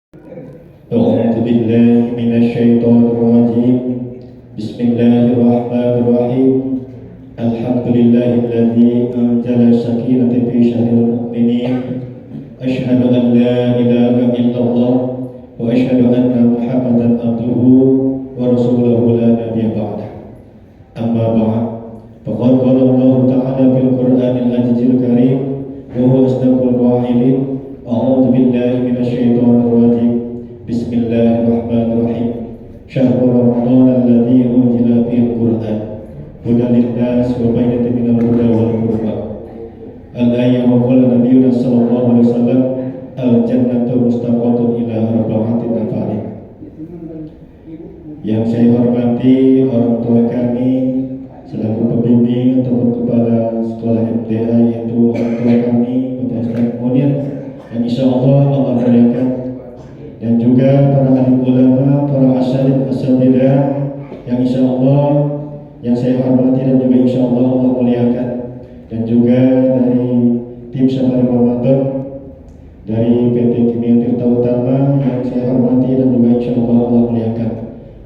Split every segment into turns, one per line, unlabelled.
أعوذ بالله من الشيطان الرجيم. بسم الله الرحمن الرحيم. الحمد لله الذي أنزل السكينة في شهر المؤمنين. أشهد أن لا إله إلا الله وأشهد أن محمدا عبده ورسوله لا نبي بعده. أما بعد فقد قال الله تعالى في القرآن العزيز الكريم وهو أصدق القائلين. أعوذ بالله من الشيطان الرجيم. بسم الله الرحمن الرحيم. شهر رمضان الذي أنزل فيه القرآن هدى للناس وبينة من الهدى والفرقان. الآية وقال نبينا صلى الله عليه وسلم الجنة مستقرة إلى أربعة نفر. Yang saya hormati orang tua kami selaku pembimbing ataupun kepala sekolah MTA, yaitu orang tua kami Bapak Ustaz Munir yang insya Allah muliakan, dan juga para alim ulama, para asatidzah yang insya Allah yang saya hormati dan juga insya Allah muliakan, dan juga dari tim Safari Ramadan dari PT Kimia Tirta Utama yang saya hormati dan juga insya Allah muliakan,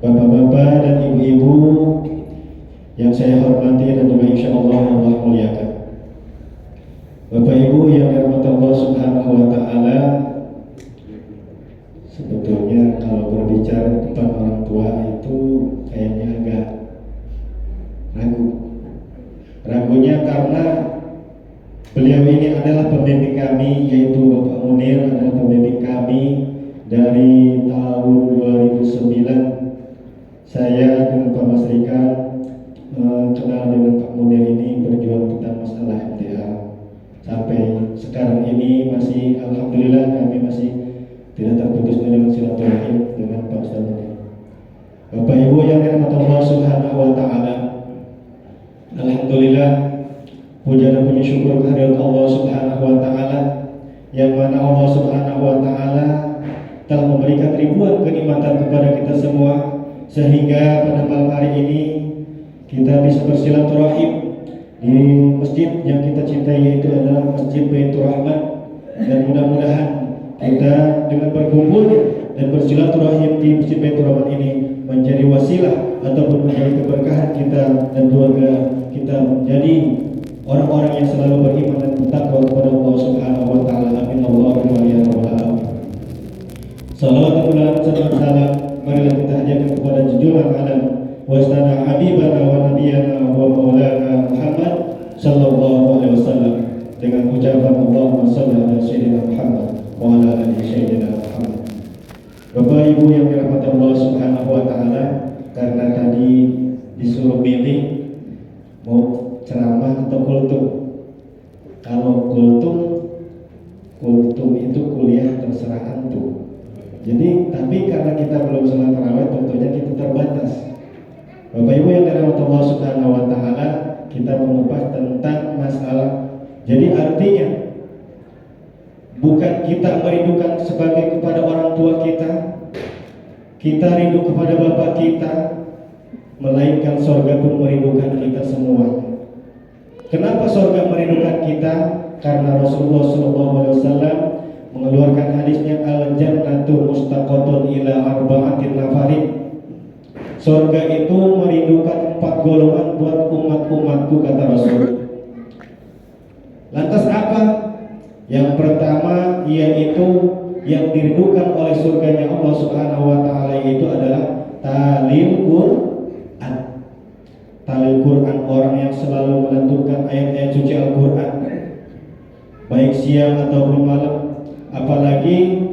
bapak-bapak dan ibu-ibu yang saya hormati dan juga insya Allah muliakan. Bapak Ibu yang dirahmati Allah Subhanahu wa Ta'ala, sebetulnya kalau berbicara depan orang tua itu kayaknya agak ragunya karena beliau ini adalah pembimbing kami, yaitu Bapak Munir adalah pembimbing kami dari tahun 2009. Saya dengan Pak Mas Rika kenal dengan Pak Munir ini berjuang tentang masalah MTA sampai sekarang ini masih alhamdulillah kami masih tidak terputus dengan silaturahim dengan Pak Ustaz Munir. Bapak Ibu yang dirahmati Allah Subhanahu wa Ta'ala, alhamdulillah puja dan puji syukur kehadirat Allah Subhanahu wa Ta'ala, yang mana Allah Subhanahu wa Ta'ala telah memberikan ribuan kenikmatan kepada kita semua, sehingga pada malam hari ini kita bisa bersilaturahim di masjid yang kita cintai, yaitu adalah Masjid Baitur Rahman. Dan mudah-mudahan kita dengan berkumpul dan bersilaturahim di Masjid Baitur Rahman ini menjadi wasilah ataupun menjadi keberkahan kita dan keluarga kita menjadi orang-orang yang selalu beriman dan bertakwa kepada Allah Subhanahu wa Ta'ala. Amin Allahumma ya rabbal alamin. Salawatullah wa salam marilah kita hadirkan kepada junjungan alam wasana habibana wa nabiyana wa maulana Muhammad sallallahu alaihi wasallam dengan ucapan Allahumma shalli ala sayyidina Muhammad wa ala ali sayyidina Muhammad. Bapak Ibu yang dirahmati Allah Subhanahu wa Ta'ala, karena tadi disuruh pilih mau ceramah atau kultum. Kalau kultum itu kuliah terserah antum. Jadi tapi karena kita belum sholat tarawih, tentunya kita terbatas. Bapak Ibu yang dirahmati Allah Subhanahu wa Ta'ala, kita mengupas tentang masalah. Jadi artinya bukan kita merindukan sebagai kepada orang tua kita rindu kepada bapak kita, melainkan surga pun merindukan kita semua. Kenapa surga merindukan kita? Karena Rasulullah SAW mengeluarkan hadisnya al-jannatu mustaqatun ila arba'atin nafarin. Surga itu merindukan 4 golongan buat umat-umatku, kata Rasul. Lantas apa? Yang pertama yaitu yang dirindukan oleh surganya Allah Subhanahu wa Ta'ala, itu adalah talil Quran. Talil Quran, orang yang selalu melantunkan ayat-ayat suci Al-Quran baik siang ataupun malam. Apalagi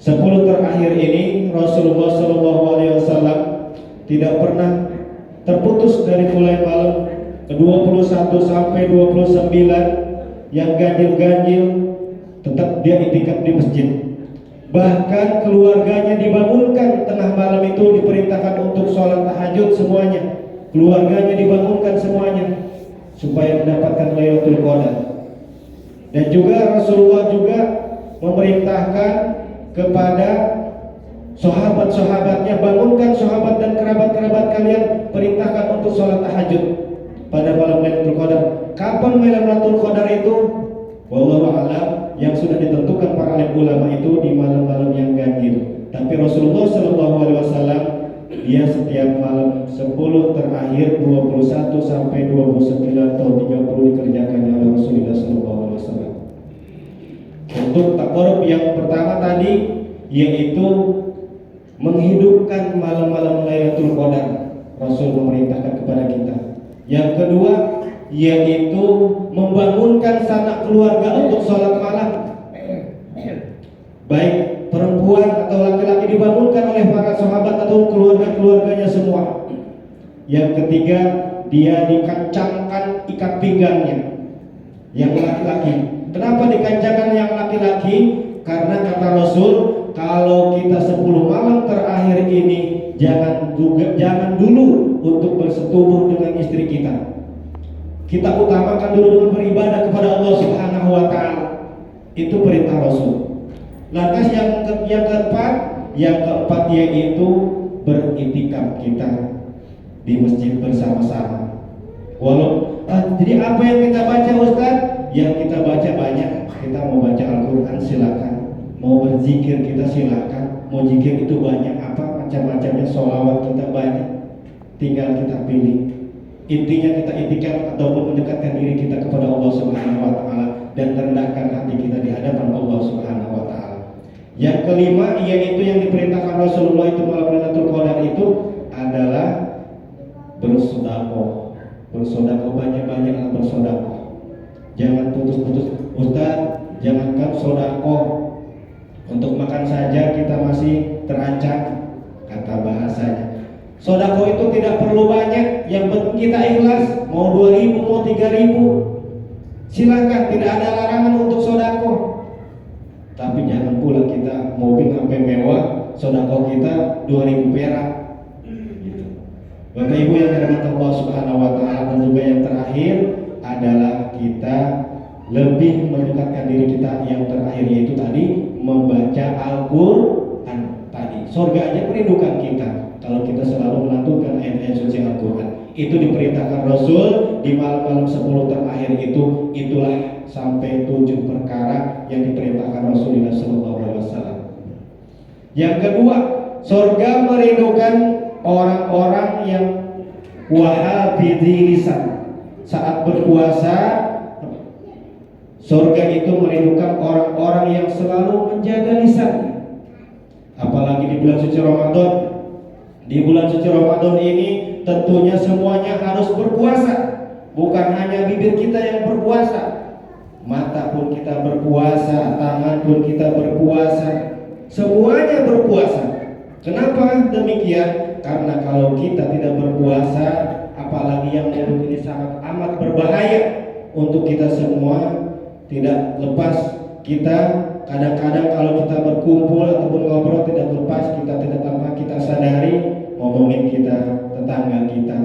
10 terakhir ini Rasulullah SAW tidak pernah terputus dari mulai malam ke-21 sampai 29 yang ganjil-ganjil tetap dia itikaf di masjid. Bahkan keluarganya dibangunkan tengah malam itu, diperintahkan untuk sholat tahajud semuanya. Keluarganya dibangunkan semuanya supaya mendapatkan Lailatul Qadar. Dan juga Rasulullah juga memerintahkan kepada sahabat-sahabatnya, bangunkan sahabat dan kerabat-kerabat kalian, perintahkan untuk sholat tahajud pada malam Lailatul Qadar. Kapan Lailatul Qadar itu? Wallahu a'lam. yang sudah ditentukan para alim ulama itu di malam-malam yang ganjil. Tapi Rasulullah SAW dia setiap malam 10 terakhir 21 sampai 29 atau 30 dikerjakannya oleh Rasulullah SAW. Untuk takarub yang pertama tadi yaitu menghidupkan malam-malam Lailatul Qadar, Rasul memerintahkan kepada kita. Yang kedua yaitu membangunkan sanak keluarga untuk sholat malam, baik perempuan atau laki-laki dibangunkan oleh para sahabat atau keluarga-keluarganya semua. Yang ketiga, dia dikencangkan ikat pinggangnya yang laki-laki. Kenapa dikencangkan yang laki-laki? Karena kata Rasul, kalau kita 10 malam terakhir ini jangan dulu untuk bersetubuh dengan istri kita. Kita utamakan dulu beribadah kepada Allah Subhanahu wa taala. Itu perintah Rasul. Lantas yang keempat yaitu beriktikaf kita di masjid bersama-sama. Jadi apa yang kita baca Ustaz? Yang kita baca banyak. Kita mau baca Al-Quran silakan, mau berzikir kita silakan, mau zikir itu banyak apa macam-macamnya, sholawat kita banyak. Tinggal kita pilih. Intinya kita iktikaf ataupun mendekatkan diri kita kepada Allah Subhanahu wa taala dan merendahkan hati kita di hadapan Allah Subhanahu wa taala. Yang kelima yaitu yang diperintahkan Rasulullah itu malam Lailatul Qadar itu adalah bersedekah. Bersedekah banyak-banyaklah bersedekah. Jangan putus-putus. Ustaz, jangankan sedekah, untuk makan saja kita masih terancam kata bahasanya. Sedekah itu tidak perlu banyak, yang penting kita ikhlas. Mau 2.000, mau 3.000, silakan, tidak ada larangan untuk sedekah. Tapi jangan pula kita mobil sampai mewah, sedekah kita 2.000 perak. Gitu. Bapak Ibu yang dirahmati Allah Subhanahu wa taala, dan juga yang terakhir adalah kita lebih mendekatkan diri kita yang terakhir yaitu tadi membaca Al-Qur'an tadi. Surga aja merindukan kita kalau kita selalu melantunkan ayat-ayat suci Al-Quran. Itu diperintahkan Rasul di malam-malam 10 terakhir itu. Itulah sampai 7 perkara yang diperintahkan Rasulullah SAW. Yang kedua, surga merindukan orang-orang yang wahabidhi lisan. Saat berpuasa, surga itu merindukan orang-orang yang selalu menjaga lisannya. Apalagi di bulan suci Ramadan. Di bulan suci Ramadan ini tentunya semuanya harus berpuasa. Bukan hanya bibir kita yang berpuasa, mata pun kita berpuasa, tangan pun kita berpuasa, semuanya berpuasa. Kenapa demikian? Karena kalau kita tidak berpuasa, apalagi yang mulut ini sangat amat berbahaya untuk kita semua. Tidak lepas kita kadang-kadang kalau kita berkumpul ataupun ngobrol tidak lepas kita tidak tanpa kita sadari ngomongin kita, tetangga kita.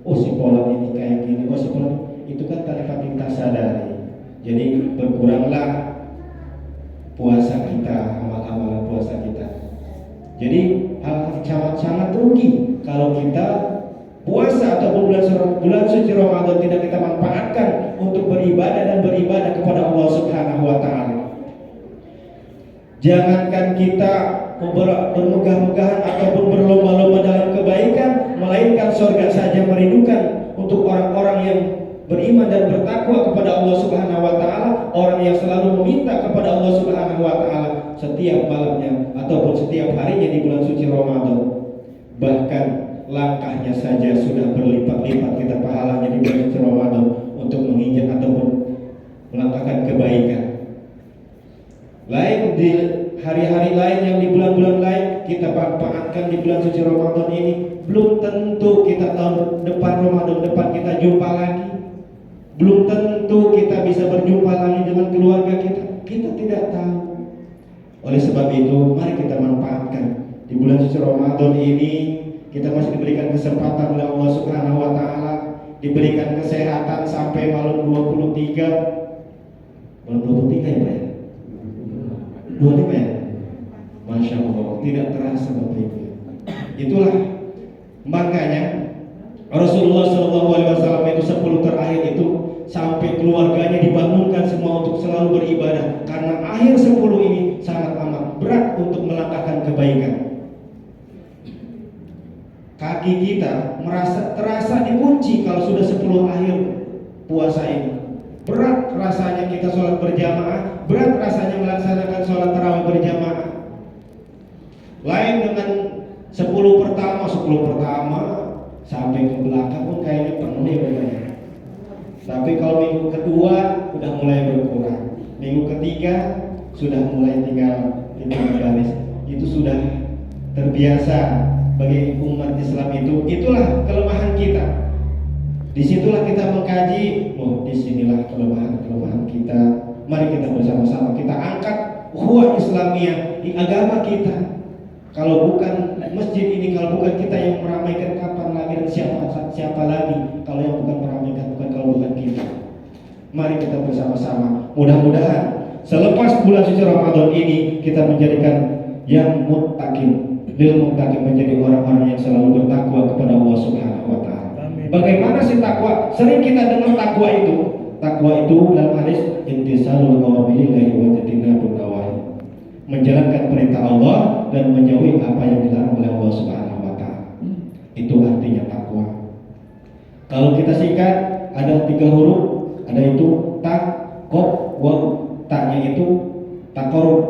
Oh si pola ini kayak gini, oh si pola itu kan tanpa kita sadari. Jadi berkuranglah puasa kita, amal-amalan puasa kita. Jadi hal sangat rugi kalau kita puasa ataupun bulan suci Ramadan tidak kita manfaatkan untuk beribadah kepada Allah Subhanahu wa taala. Jangankan kita bermegah-megahan ataupun berlomba-lomba dalam kebaikan, melainkan surga saja merindukan untuk orang-orang yang beriman dan bertakwa kepada Allah Subhanahu wa taala, orang yang selalu meminta kepada Allah Subhanahu wa taala setiap malamnya ataupun setiap harinya di bulan suci Ramadan. Bahkan langkahnya saja sudah berlipat-lipat kita pahalanya di bulan suci Ramadan untuk menginjak ataupun melangkahkan kebaikan. Lain di hari-hari lain yang di bulan-bulan lain kita manfaatkan di bulan suci Ramadan ini, belum tentu kita tahun depan Ramadan depan kita jumpa lagi. Belum tentu kita bisa berjumpa lagi dengan keluarga kita. Kita tidak tahu. Oleh sebab itu, mari kita manfaatkan di bulan suci Ramadan ini. Kita masih diberikan kesempatan oleh Allah Subhanahu wa taala, diberikan kesehatan sampai malam 23. Malam 23 ya Pak ya? 25 ya? Masya Allah, tidak terasa Bapak Ibu. Itulah makanya Rasulullah SAW itu 10 terakhir itu sampai keluarganya dibangunkan semua untuk selalu beribadah, karena akhir 10 ini sangat amat berat untuk melangkahkan kebaikan. Kaki kita terasa dikunci kalau sudah 10 akhir puasa ini. Berat rasanya kita sholat berjamaah, berat rasanya melaksanakan sholat tarawih berjamaah. Lain dengan 10 pertama sampai ke belakang pun kayaknya penuh ya banyak. Tapi kalau minggu kedua udah mulai berkurang, minggu ketiga sudah mulai tinggal garis. Itu sudah terbiasa bagi umat Islam itu. Itulah kelemahan kita. Disitulah kita mengkaji. Oh, disinilah kelemahan kita. Mari kita bersama-sama kita angkat ukhuwah Islamiyah di agama kita. Kalau bukan masjid ini, kalau bukan kita yang meramaikan, kapan lagi dan siapa lagi kalau yang bukan meramaikan, kalau bukan kita. Mari kita bersama-sama. Mudah-mudahan selepas bulan suci Ramadan ini kita menjadikan yang muttaqin, menjadi orang-orang yang selalu bertakwa kepada Allah Subhanahu wa taala. Bagaimana sih takwa? Sering kita dengar takwa itu. Takwa itu dalam hadis intisalul awamirillahi wa tajtinabun nawahi. Menjalankan perintah Allah dan menjauhi apa yang dilarang oleh Allah Subhanahu wa taala. Itu artinya takwa. Kalau kita singkat ada 3 huruf, ada itu tak, kof, waw. Taknya itu takorub.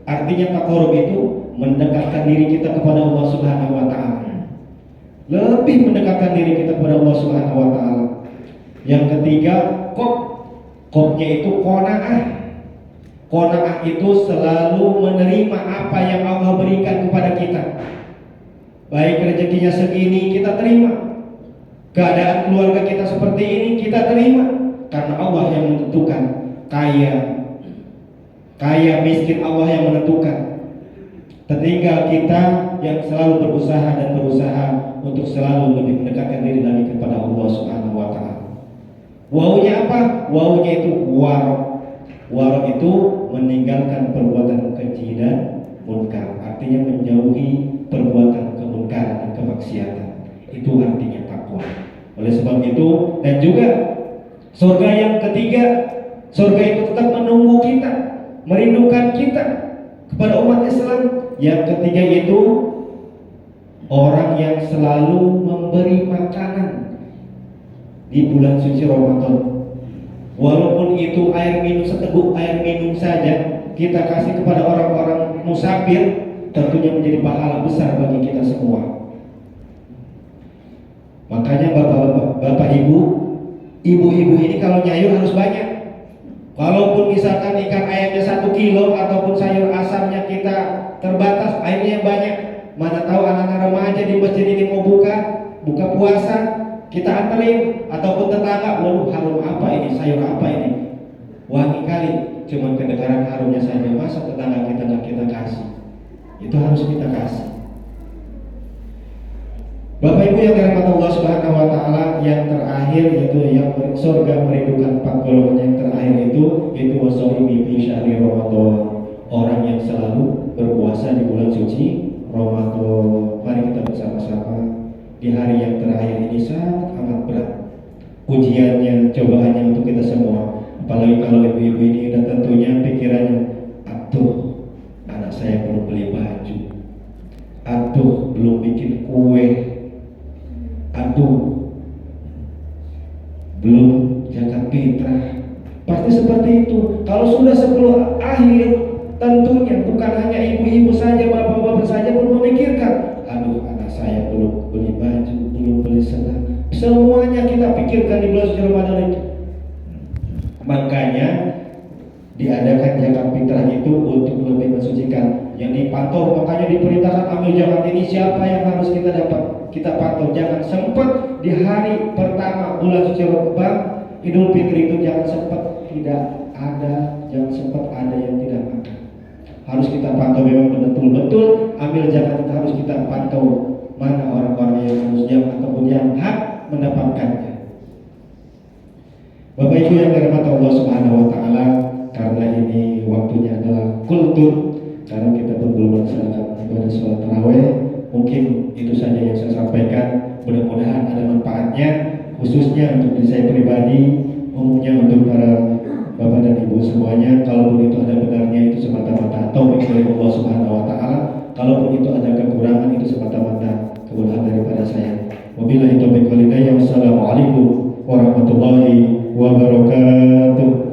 Artinya takorub itu mendekatkan diri kita kepada Allah Subhanahu wa taala. Lebih mendekatkan diri kita kepada Allah Subhanahu wa taala. Yang ketiga, kof. Kofnya itu qanaah. Qanaah itu selalu menerima apa yang Allah berikan kepada kita. Baik rezekinya segini kita terima, keadaan keluarga kita seperti ini kita terima, karena Allah yang menentukan. Kaya miskin Allah yang menentukan. Tinggal kita yang selalu berusaha untuk selalu lebih mendekatkan diri lagi kepada Allah Subhanahu wa taala. Wawunya apa? Wawunya itu waro. Waro itu meninggalkan perbuatan keji dan munkar. Artinya menjauhi perbuatan kemunkaran dan kemaksiatan. Itu artinya takwa. Oleh sebab itu, dan juga surga yang ketiga, surga itu tetap menunggu kita, merindukan kita kepada umat Islam. Yang ketiga itu orang yang selalu memberi makanan di bulan suci Ramadan. Walaupun itu air minum, seteguk air minum saja kita kasih kepada orang-orang musafir, tentunya menjadi pahala besar bagi kita semua. Makanya bapak ibu-ibu ini kalau nyayur harus banyak. Kalaupun misalkan ikan ayamnya 1 kilo ataupun sayur asamnya kita terbatas, airnya banyak. Mana tahu anak-anak remaja di masjid ini mau buka puasa, kita anterin, ataupun tetangga, waduh harum apa ini, sayur apa ini, wangi kali, cuman kedengaran harumnya saja, masa tetangga kita nggak kita kasih? Itu harus kita kasih. Bapak Ibu yang dirahmati Allah Subhanahu wa taala, yang terakhir yaitu yang surga merindukan 4 golongan yang terakhir itu wasoimi fi syahri Ramadan, orang yang selalu berpuasa di bulan suci Ramadan. Mari kita bersama-sama di hari yang terakhir ini sangat amat berat ujiannya, cobaannya untuk kita semua. Apalagi kalau ibu-ibu ini udah tentunya pikirannya, aduh anak saya belum beli baju, aduh belum bikin kue, aduh belum zakat fitrah. Pasti seperti itu. Kalau sudah 10 akhir, tentunya bukan hanya ibu-ibu saja, bapak-bapak saja belum memikirkan, aduh anak saya belum beli baju, belum beli senar. Semuanya kita pikirkan di bulan suci Ramadan itu. Makanya diadakan zakat fitrah itu untuk lebih mensucikan. Yang dipantau, makanya diperintahkan ambil zakat ini siapa yang harus kita dapat, kita pantau. Jangan sempat di hari pertama bulan suci Ramadan Idul Fitri itu jangan sempat jangan sempat ada yang tidak makan. Harus kita pantau memang betul-betul ambil zakat, kita harus kita pantau mana orang-orang yang harus ataupun yang hak mendapatkannya. Bapak Ibu yang dirahmati Allah Subhanahu wa taala, karena ini waktunya adalah kultur, karena kita belum melaksanakan ibadah sholat tarawih, mungkin itu saja yang saya sampaikan. Mudah-mudahan ada manfaatnya, khususnya untuk diri saya pribadi. umumnya untuk para bapak dan ibu semuanya, kalaupun itu ada benarnya itu semata-mata taufik dari Allah Subhanahu wa taala, kalaupun itu ada kekurangan itu semata-mata kebodohan daripada saya. Wabillahi taufiq wal hidayah. Wassalamualaikum warahmatullahi wabarakatuh.